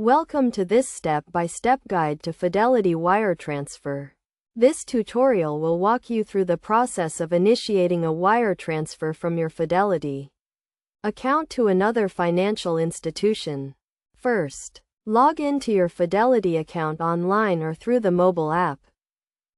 Welcome to this step-by-step guide to Fidelity wire transfer. This tutorial will walk you through the process of initiating a wire transfer from your Fidelity account to another financial institution. First, log into your Fidelity account online or through the mobile app.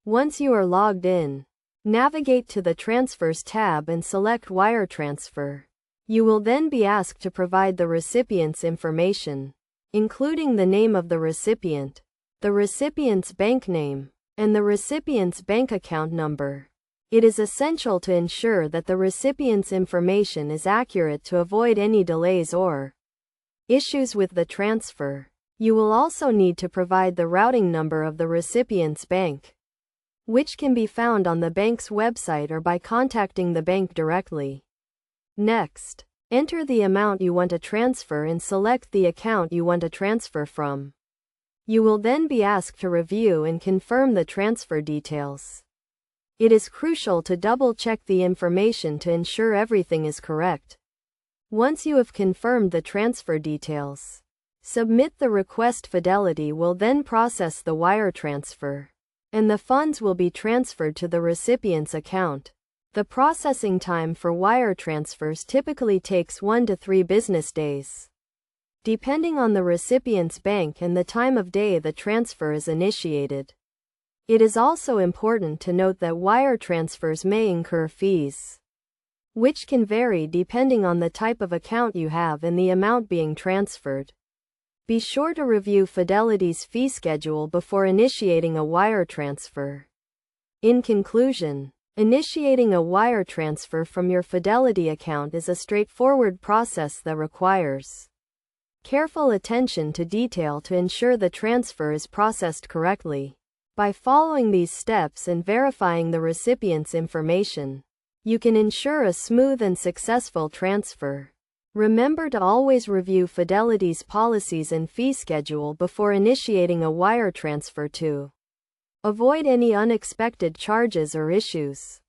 Once you are logged in, navigate to the Transfers tab and select Wire Transfer. You will then be asked to provide the recipient's information, including the name of the recipient, the recipient's bank name, and the recipient's bank account number. It is essential to ensure that the recipient's information is accurate to avoid any delays or issues with the transfer. You will also need to provide the routing number of the recipient's bank, which can be found on the bank's website or by contacting the bank directly. Next, enter the amount you want to transfer and select the account you want to transfer from. You will then be asked to review and confirm the transfer details. It is crucial to double-check the information to ensure everything is correct. Once you have confirmed the transfer details, submit the request. Fidelity will then process the wire transfer, and the funds will be transferred to the recipient's account. The processing time for wire transfers typically takes 1 to 3 business days, depending on the recipient's bank and the time of day the transfer is initiated. It is also important to note that wire transfers may incur fees, which can vary depending on the type of account you have and the amount being transferred. Be sure to review Fidelity's fee schedule before initiating a wire transfer. In conclusion, initiating a wire transfer from your Fidelity account is a straightforward process that requires careful attention to detail to ensure the transfer is processed correctly. By following these steps and verifying the recipient's information, you can ensure a smooth and successful transfer. Remember to always review Fidelity's policies and fee schedule before initiating a wire transfer to avoid any unexpected charges or issues.